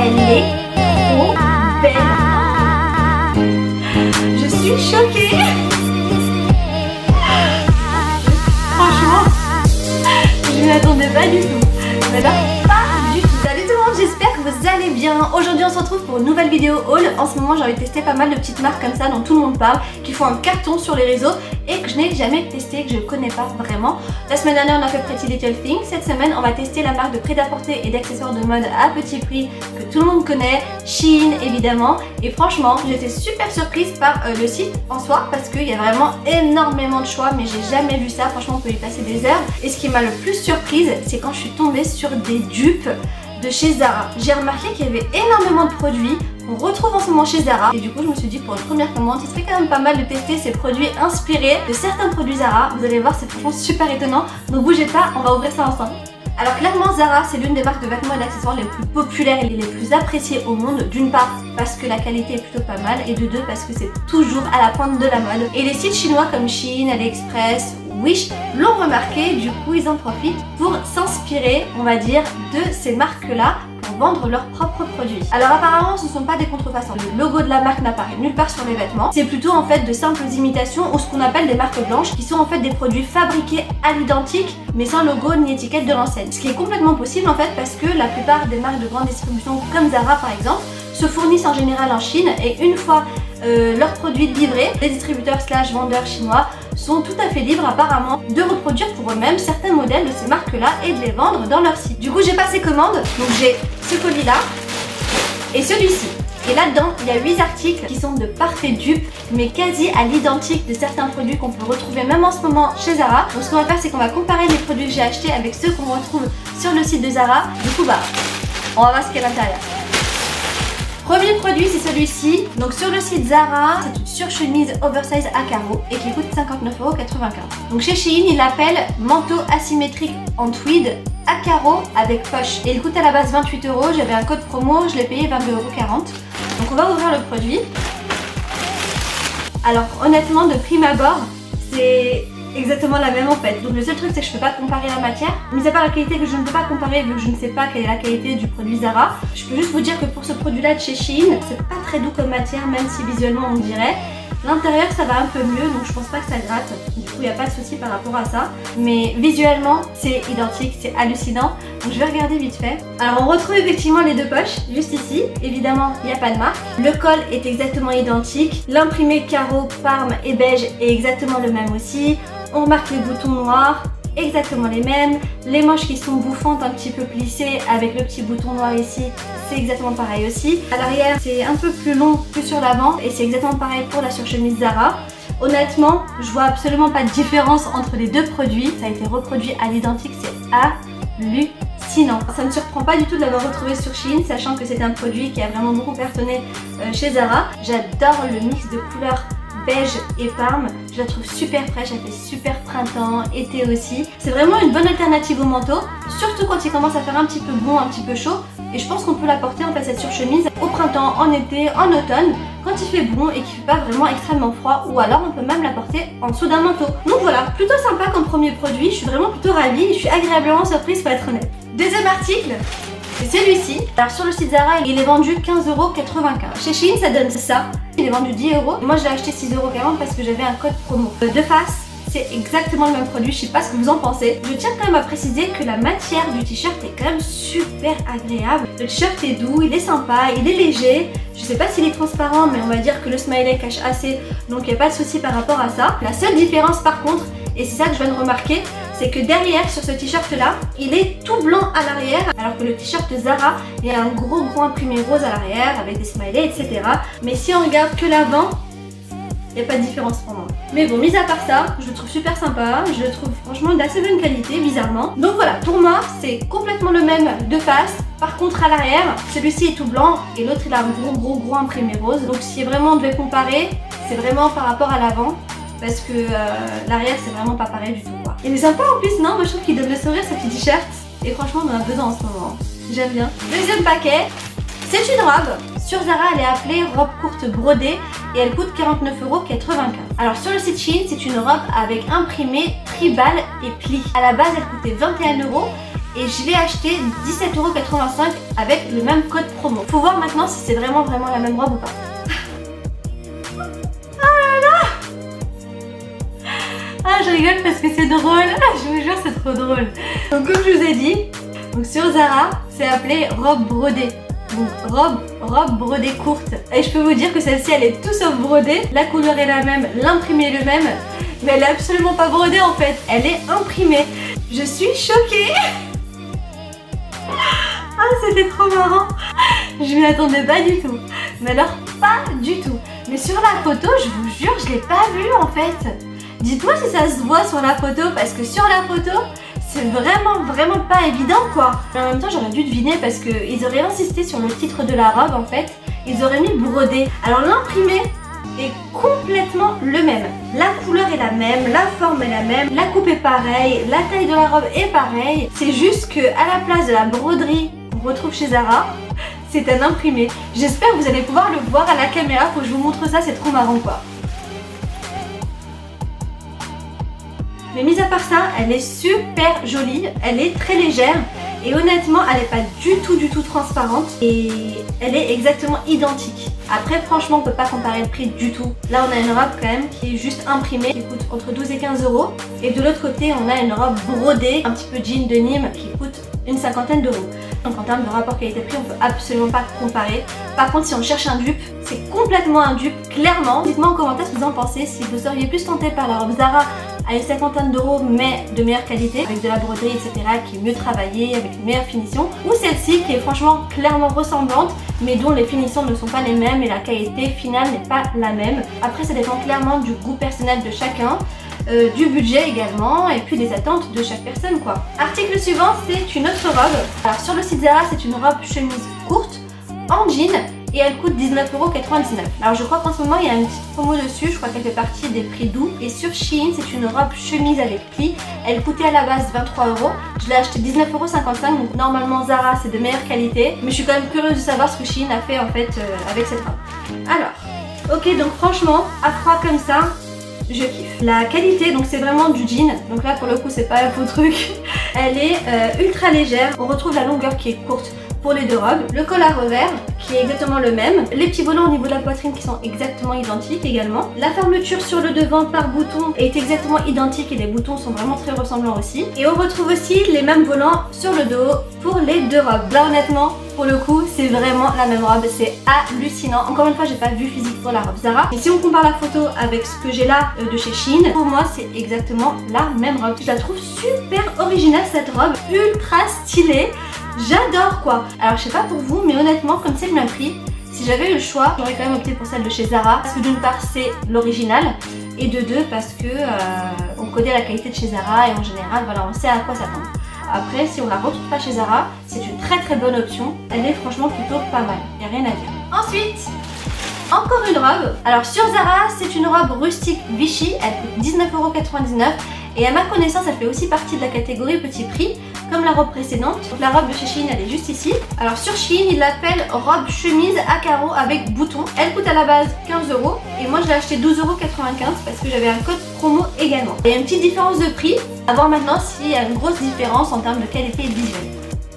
Elle est trop belle. Je suis choquée. Franchement, je ne m'attendais pas du tout. Mais là, pas du tout. Salut tout le monde, j'espère que vous allez bien. Aujourd'hui on se retrouve pour une nouvelle vidéo haul. En ce moment j'ai envie de tester pas mal de petites marques comme ça dont tout le monde parle, qui font un carton sur les réseaux et que je n'ai jamais testé, que je ne connais pas vraiment. La semaine dernière on a fait Pretty Little Thing. Cette semaine on va tester la marque de prêt-à-porter et d'accessoires de mode à petit prix que tout le monde connaît, Shein évidemment. Et franchement j'étais super surprise par le site en soi parce qu'il y a vraiment énormément de choix, mais j'ai jamais vu ça. Franchement on peut y passer des heures. Et ce qui m'a le plus surprise, c'est quand je suis tombée sur des dupes de chez Zara. J'ai remarqué qu'il y avait énormément de produits qu'on retrouve en ce moment chez Zara et du coup je me suis dit pour une première commande, ce serait quand même pas mal de tester ces produits inspirés de certains produits Zara. Vous allez voir, c'est franchement super étonnant, donc bougez pas, on va ouvrir ça ensemble. Alors clairement Zara c'est l'une des marques de vêtements et d'accessoires les plus populaires et les plus appréciées au monde. D'une part parce que la qualité est plutôt pas mal et de deux parce que c'est toujours à la pointe de la mode. Et les sites chinois comme Shein, AliExpress, Wish l'ont remarqué, du coup ils en profitent pour s'inspirer, on va dire, de ces marques-là pour vendre leurs propres produits. Alors apparemment ce ne sont pas des contrefaçons. Le logo de la marque n'apparaît nulle part sur les vêtements. C'est plutôt en fait de simples imitations ou ce qu'on appelle des marques blanches qui sont en fait des produits fabriqués à l'identique mais sans logo ni étiquette de l'enseigne. Ce qui est complètement possible en fait parce que la plupart des marques de grande distribution comme Zara par exemple se fournissent en général en Chine et une fois leurs produits livrés, les distributeurs / vendeurs chinois sont tout à fait libres apparemment de reproduire pour eux-mêmes certains modèles de ces marques-là et de les vendre dans leur site. Du coup j'ai passé commande, donc j'ai ce colis-là et celui-ci. Et là-dedans, il y a 8 articles qui sont de parfaits dupes, mais quasi à l'identique de certains produits qu'on peut retrouver même en ce moment chez Zara. Donc ce qu'on va faire, c'est qu'on va comparer les produits que j'ai achetés avec ceux qu'on retrouve sur le site de Zara. Du coup, on va voir ce qu'il y a à l'intérieur. Premier produit, c'est celui-ci. Donc sur le site Zara, c'est une surchemise oversize à carreaux et qui coûte 59,95 €. Donc chez Shein, il l'appelle manteau asymétrique en tweed à carreaux avec poche. Et il coûte à la base 28 €. J'avais un code promo, je l'ai payé 22,40 €. Donc on va ouvrir le produit. Alors honnêtement, de prime abord, c'est exactement la même en fait. Donc le seul truc c'est que je peux pas comparer la matière. Mis à part la qualité que je ne peux pas comparer vu que je ne sais pas quelle est la qualité du produit Zara. Je peux juste vous dire que pour ce produit là de chez Shein, c'est pas très doux comme matière même si visuellement on dirait. L'intérieur ça va un peu mieux donc je pense pas que ça gratte. Du coup il n'y a pas de souci par rapport à ça. Mais visuellement c'est identique, c'est hallucinant. Donc je vais regarder vite fait. Alors on retrouve effectivement les deux poches juste ici. Évidemment il n'y a pas de marque. Le col est exactement identique. L'imprimé carreau, parme et beige est exactement le même aussi. On remarque les boutons noirs, exactement les mêmes. Les manches qui sont bouffantes, un petit peu plissées avec le petit bouton noir ici, c'est exactement pareil aussi. À l'arrière, c'est un peu plus long que sur l'avant et c'est exactement pareil pour la surchemise Zara. Honnêtement, je vois absolument pas de différence entre les deux produits. Ça a été reproduit à l'identique, c'est hallucinant. Ça ne me surprend pas du tout de l'avoir retrouvé sur Shein, sachant que c'est un produit qui a vraiment beaucoup cartonné chez Zara. J'adore le mix de couleurs beige et parme, je la trouve super fraîche, elle fait super printemps, été aussi. C'est vraiment une bonne alternative au manteau, surtout quand il commence à faire un petit peu bon, un petit peu chaud. Et je pense qu'on peut la porter en fait cette surchemise au printemps, en été, en automne, quand il fait bon et qu'il fait pas vraiment extrêmement froid, ou alors on peut même la porter en dessous d'un manteau. Donc voilà, plutôt sympa comme premier produit, je suis vraiment plutôt ravie et je suis agréablement surprise pour être honnête. Deuxième article, c'est celui-ci. Alors sur le site Zara, il est vendu 15,95 €. Chez Shein, ça donne ça. Il est vendu 10 €. Moi, je l'ai acheté 6,40 € parce que j'avais un code promo. De face, c'est exactement le même produit. Je sais pas ce que vous en pensez. Je tiens quand même à préciser que la matière du t-shirt est quand même super agréable. Le t-shirt est doux, il est sympa, il est léger. Je sais pas s'il est transparent, mais on va dire que le smiley cache assez, donc il n'y a pas de souci par rapport à ça. La seule différence par contre, et c'est ça que je viens de remarquer, c'est que derrière sur ce t-shirt là, il est tout blanc à l'arrière, alors que le t-shirt Zara, il y a un gros imprimé rose à l'arrière avec des smileys, etc. Mais si on regarde que l'avant, il n'y a pas de différence pour moi. Mais bon, mis à part ça, je le trouve super sympa, je le trouve franchement d'assez bonne qualité, bizarrement. Donc voilà, pour moi, c'est complètement le même de face. Par contre, à l'arrière, celui-ci est tout blanc et l'autre il a un gros imprimé rose. Donc si vraiment on devait comparer, c'est vraiment par rapport à l'avant. Parce que l'arrière c'est vraiment pas pareil du tout quoi. Il est sympa en plus, non? Moi je trouve qu'il donne le sourire ce petit t-shirt. Et franchement on en a besoin en ce moment. J'aime bien. Deuxième paquet, c'est une robe. Sur Zara elle est appelée robe courte brodée et elle coûte 49,95 €. Alors sur le site Shein c'est une robe avec imprimé, tribal et pli. À la base elle coûtait 21 € et je l'ai acheté 17,85€ avec le même code promo. Faut voir maintenant si c'est vraiment la même robe ou pas. Ah, je rigole parce que c'est drôle. Je vous jure, c'est trop drôle. Donc comme je vous ai dit, donc sur Zara, c'est appelé robe brodée. Donc robe brodée courte. Et je peux vous dire que celle-ci, elle est tout sauf brodée. La couleur est la même, l'imprimé est le même, mais elle est absolument pas brodée en fait. Elle est imprimée. Je suis choquée. Ah, c'était trop marrant. Je m'y attendais pas du tout. Mais alors, pas du tout. Mais sur la photo, je vous jure, je l'ai pas vue en fait. Dites-moi si ça se voit sur la photo, parce que sur la photo, c'est vraiment pas évident quoi. Mais en même temps, j'aurais dû deviner parce qu'ils auraient insisté sur le titre de la robe en fait. Ils auraient mis brodé. Alors l'imprimé est complètement le même. La couleur est la même, la forme est la même, la coupe est pareille, la taille de la robe est pareille. C'est juste que à la place de la broderie qu'on retrouve chez Zara, c'est un imprimé. J'espère que vous allez pouvoir le voir à la caméra. Faut que je vous montre ça, c'est trop marrant quoi. Mais mis à part ça, elle est super jolie, elle est très légère et honnêtement elle n'est pas du tout transparente et elle est exactement identique. Après franchement on peut pas comparer le prix du tout. Là on a une robe quand même qui est juste imprimée qui coûte entre 12 et 15€ et de l'autre côté on a une robe brodée, un petit peu jean de Nîmes qui coûte une cinquantaine d'euros. Donc en termes de rapport qualité-prix on peut absolument pas comparer. Par contre si on cherche un dupe, c'est complètement un dupe clairement. Dites-moi en commentaire ce que vous en pensez, si vous seriez plus tenté par la robe Zara à une cinquantaine d'euros mais de meilleure qualité avec de la broderie etc qui est mieux travaillée avec une meilleure finition, ou celle-ci qui est franchement clairement ressemblante mais dont les finitions ne sont pas les mêmes et la qualité finale n'est pas la même. Après ça dépend clairement du goût personnel de chacun, du budget également et puis des attentes de chaque personne quoi. Article suivant, c'est une autre robe. Alors sur le site Zara c'est une robe chemise courte en jean et elle coûte 19,99€. Alors je crois qu'en ce moment il y a une petite promo dessus, je crois qu'elle fait partie des prix doux. Et sur Shein c'est une robe chemise avec plis, elle coûtait à la base 23€, je l'ai acheté 19,55€, donc normalement Zara c'est de meilleure qualité. Mais je suis quand même curieuse de savoir ce que Shein a fait en fait avec cette robe. Alors, ok donc franchement, à froid comme ça, je kiffe. La qualité, donc c'est vraiment du jean, donc là pour le coup c'est pas un faux truc. Elle est ultra légère, on retrouve la longueur qui est courte pour les deux robes, le col à revers qui est exactement le même, les petits volants au niveau de la poitrine qui sont exactement identiques également, la fermeture sur le devant par bouton est exactement identique et les boutons sont vraiment très ressemblants aussi, et on retrouve aussi les mêmes volants sur le dos pour les deux robes. Là honnêtement pour le coup c'est vraiment la même robe, c'est hallucinant. Encore une fois j'ai pas vu physique pour la robe Zara, mais si on compare la photo avec ce que j'ai là de chez Shein, pour moi c'est exactement la même robe. Je la trouve super originale cette robe, ultra stylée. J'adore quoi. Alors je sais pas pour vous mais honnêtement comme c'est le même prix, si j'avais eu le choix j'aurais quand même opté pour celle de chez Zara parce que d'une part c'est l'original et de deux parce que on connaît la qualité de chez Zara et en général voilà on sait à quoi s'attendre. Après si on la retrouve pas chez Zara c'est une très bonne option, elle est franchement plutôt pas mal, y a rien à dire. Ensuite encore une robe. Alors sur Zara c'est une robe rustique Vichy, elle coûte 19,99€ et à ma connaissance elle fait aussi partie de la catégorie petit prix comme la robe précédente. Donc la robe de chez Shein elle est juste ici. Alors sur Shein ils l'appellent robe chemise à carreaux avec boutons. Elle coûte à la base 15€ et moi je l'ai acheté 12,95€ parce que j'avais un code promo également. Il y a une petite différence de prix, à voir maintenant s'il y a une grosse différence en termes de qualité visuelle.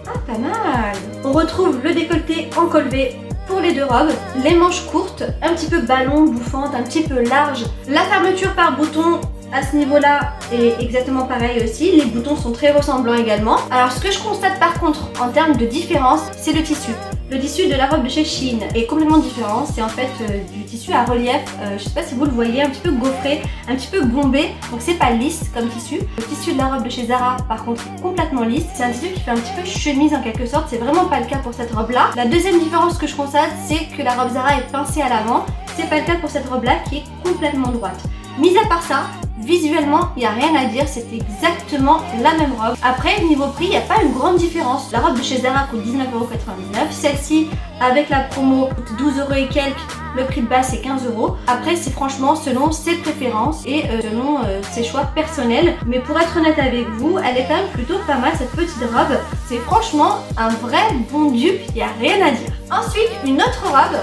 Ah pas mal. On retrouve le décolleté en col V pour les deux robes, les manches courtes, un petit peu ballon, bouffante, un petit peu large. La fermeture par bouton à ce niveau-là est exactement pareil aussi, les boutons sont très ressemblants également. Alors ce que je constate par contre en termes de différence, c'est le tissu. Le tissu de la robe de chez Shein est complètement différent, c'est en fait du tissu à relief, je sais pas si vous le voyez, un petit peu gaufré, un petit peu bombé, donc c'est pas lisse comme tissu. Le tissu de la robe de chez Zara par contre est complètement lisse, c'est un tissu qui fait un petit peu chemise en quelque sorte, c'est vraiment pas le cas pour cette robe là. La deuxième différence que je constate c'est que la robe Zara est pincée à l'avant, c'est pas le cas pour cette robe là qui est complètement droite. Mis à part ça, visuellement, il n'y a rien à dire, c'est exactement la même robe. Après, niveau prix, il n'y a pas une grande différence. La robe de chez Zara coûte 19,99€, celle-ci, avec la promo, coûte 12€ et quelques, le prix de base c'est 15€. Après, c'est franchement selon ses préférences et selon ses choix personnels. Mais pour être honnête avec vous, elle est quand même plutôt pas mal cette petite robe. C'est franchement un vrai bon dupe, il n'y a rien à dire. Ensuite, une autre robe.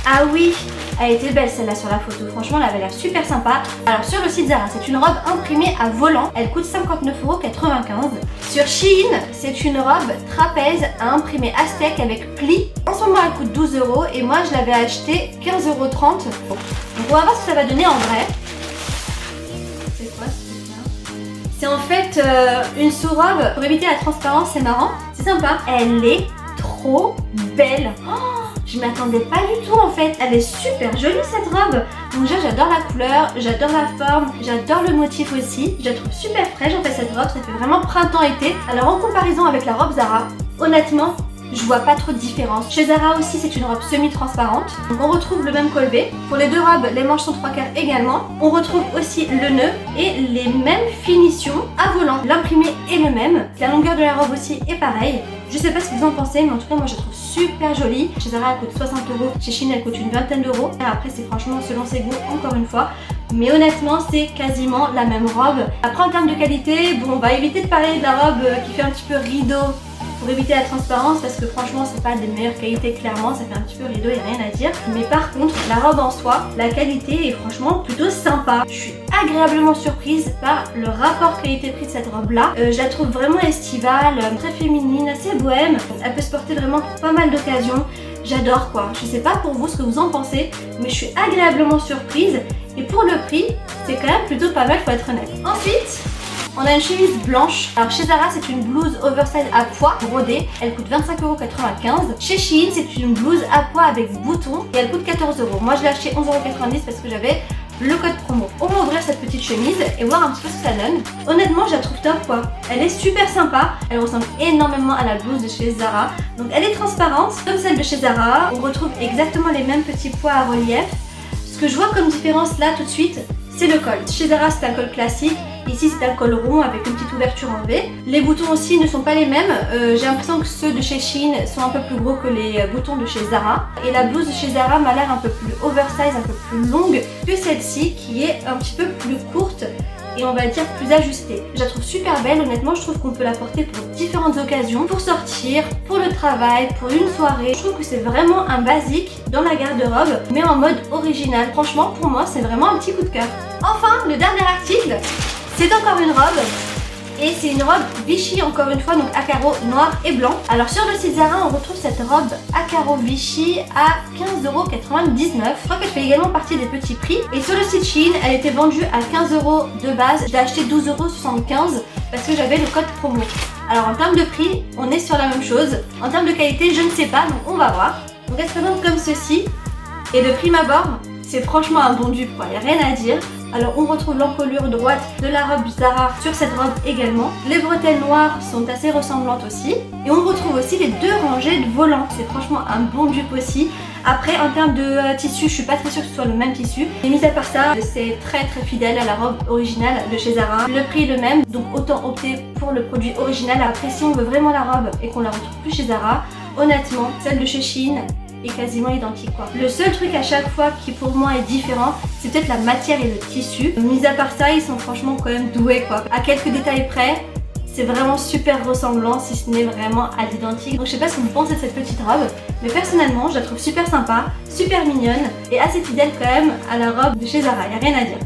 Ah oui, Elle était belle celle-là sur la photo, franchement elle avait l'air super sympa. Alors sur le site Zara, c'est une robe imprimée à volant, elle coûte 59,95 €. Sur Shein, c'est une robe trapèze à imprimer aztèque avec pli. En ce moment elle coûte 12 € et moi je l'avais acheté 15,30 €. Donc on va voir ce que ça va donner en vrai. C'est quoi ce truc-là? C'est en fait une sous-robe pour éviter la transparence, c'est marrant, c'est sympa. Elle est trop belle. Oh, je m'y attendais pas du tout en fait. Elle est super jolie cette robe. Donc déjà j'adore la couleur, j'adore la forme, j'adore le motif aussi. Je la trouve super fraîche en fait cette robe, ça fait vraiment printemps-été. Alors en comparaison avec la robe Zara, honnêtement, je vois pas trop de différence. Chez Zara aussi c'est une robe semi-transparente. Donc on retrouve le même collet. Pour les deux robes, les manches sont 3/4 également. On retrouve aussi le nœud et les mêmes finitions à volant. L'imprimé est le même. La longueur de la robe aussi est pareille. Je sais pas ce que vous en pensez, mais en tout cas moi je la trouve super jolie. Chez Zara elle coûte 60 €, chez Shein elle coûte une vingtaine d'euros. Après c'est franchement selon ses goûts encore une fois. Mais honnêtement c'est quasiment la même robe. Après en termes de qualité, bon on va éviter de parler de la robe qui fait un petit peu rideau pour éviter la transparence parce que franchement c'est pas des meilleures qualités clairement, ça fait un petit peu rideau, il n'y a rien à dire. Mais par contre la robe en soi, la qualité est franchement plutôt sympa. Je suis agréablement surprise par le rapport qualité-prix de cette robe là. Je la trouve vraiment estivale, très féminine, assez bohème. Elle peut se porter vraiment pour pas mal d'occasions. J'adore quoi. Je sais pas pour vous ce que vous en pensez, mais je suis agréablement surprise. Et pour le prix, c'est quand même plutôt pas mal, faut être honnête. Ensuite, on a une chemise blanche. Alors chez Zara c'est une blouse oversize à pois brodée. Elle coûte 25,95 €. Chez Shein c'est une blouse à pois avec boutons et elle coûte 14 €. Moi je l'ai acheté 11,90 € parce que j'avais le code promo. On va ouvrir cette petite chemise et voir un petit peu ce que ça donne. Honnêtement je la trouve top quoi. Elle est super sympa. Elle ressemble énormément à la blouse de chez Zara. Donc elle est transparente comme celle de chez Zara. On retrouve exactement les mêmes petits pois à relief. Ce que je vois comme différence là tout de suite, c'est le col. Chez Zara c'est un col classique. Ici c'est un col rond avec une petite ouverture en V. Les boutons aussi ne sont pas les mêmes. J'ai l'impression que ceux de chez Shein sont un peu plus gros que les boutons de chez Zara. Et la blouse de chez Zara m'a l'air un peu plus oversize, un peu plus longue que celle-ci qui est un petit peu plus courte et on va dire plus ajustée. Je la trouve super belle, honnêtement je trouve qu'on peut la porter pour différentes occasions, pour sortir, pour le travail, pour une soirée. Je trouve que c'est vraiment un basique dans la garde-robe mais en mode original. Franchement pour moi c'est vraiment un petit coup de cœur. Enfin le dernier article, c'est encore une robe et c'est une robe Vichy encore une fois, donc à carreaux noir et blanc. Alors sur le site Zara on retrouve cette robe à carreaux Vichy à 15,99 €. Je crois qu'elle fait également partie des petits prix et sur le site Shein elle était vendue à 15 € de base. Je l'ai acheté 12,75 € parce que j'avais le code promo. Alors en termes de prix on est sur la même chose. En termes de qualité je ne sais pas, donc on va voir. Donc elle se présente comme ceci et de prime abord c'est franchement un bon dupe quoi, il n'y a rien à dire. Alors on retrouve l'encolure droite de la robe Zara sur cette robe également. Les bretelles noires sont assez ressemblantes aussi. Et on retrouve aussi les deux rangées de volants. C'est franchement un bon dupe aussi. Après en termes de tissu, je suis pas très sûre que ce soit le même tissu. Et mis à part ça, c'est très fidèle à la robe originale de chez Zara. Le prix est le même, donc autant opter pour le produit original. Après si on veut vraiment la robe et qu'on la retrouve plus chez Zara, honnêtement, celle de chez Shein est quasiment identique quoi. Le seul truc à chaque fois qui pour moi est différent, c'est peut-être la matière et le tissu. Mis à part ça, ils sont franchement quand même doués quoi. À quelques détails près, c'est vraiment super ressemblant si ce n'est vraiment à l'identique. Donc je sais pas ce que vous pensez de cette petite robe, mais personnellement je la trouve super sympa, super mignonne et assez fidèle quand même à la robe de chez Zara, y a rien à dire.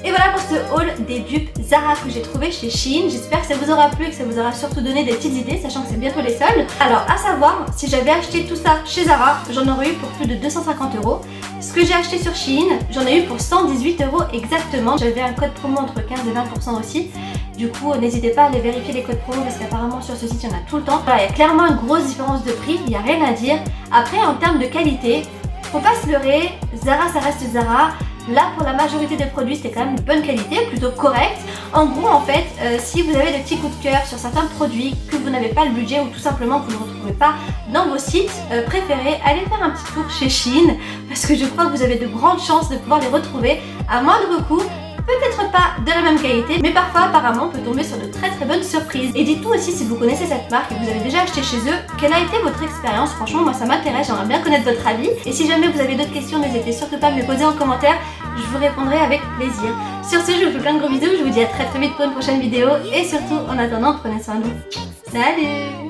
Et voilà pour ce haul des dupes Zara que j'ai trouvé chez Shein. J'espère que ça vous aura plu et que ça vous aura surtout donné des petites idées, sachant que c'est bientôt les soldes. Alors à savoir, si j'avais acheté tout ça chez Zara, j'en aurais eu pour plus de 250 €. Ce que j'ai acheté sur Shein, j'en ai eu pour 118 € exactement. J'avais un code promo entre 15 et 20% aussi. Du coup, n'hésitez pas à aller vérifier les codes promo parce qu'apparemment sur ce site, il y en a tout le temps. Voilà, il y a clairement une grosse différence de prix, il n'y a rien à dire. Après, en termes de qualité, faut pas se leurrer, Zara ça reste Zara. Là pour la majorité des produits c'était quand même de bonne qualité, plutôt correct. En gros en fait, si vous avez des petits coups de cœur sur certains produits, que vous n'avez pas le budget ou tout simplement que vous ne retrouvez pas dans vos sites préférés, allez faire un petit tour chez Shein parce que je crois que vous avez de grandes chances de pouvoir les retrouver à moindre coût. Peut-être pas de la même qualité, mais parfois apparemment on peut tomber sur de très bonnes surprises. Et dites-nous aussi si vous connaissez cette marque et que vous avez déjà acheté chez eux, quelle a été votre expérience. Franchement moi ça m'intéresse, j'aimerais bien connaître votre avis. Et si jamais vous avez d'autres questions, n'hésitez surtout pas à me les poser en commentaire, je vous répondrai avec plaisir. Sur ce, je vous fais plein de gros bisous, je vous dis à très vite pour une prochaine vidéo et surtout en attendant prenez soin de vous. Salut!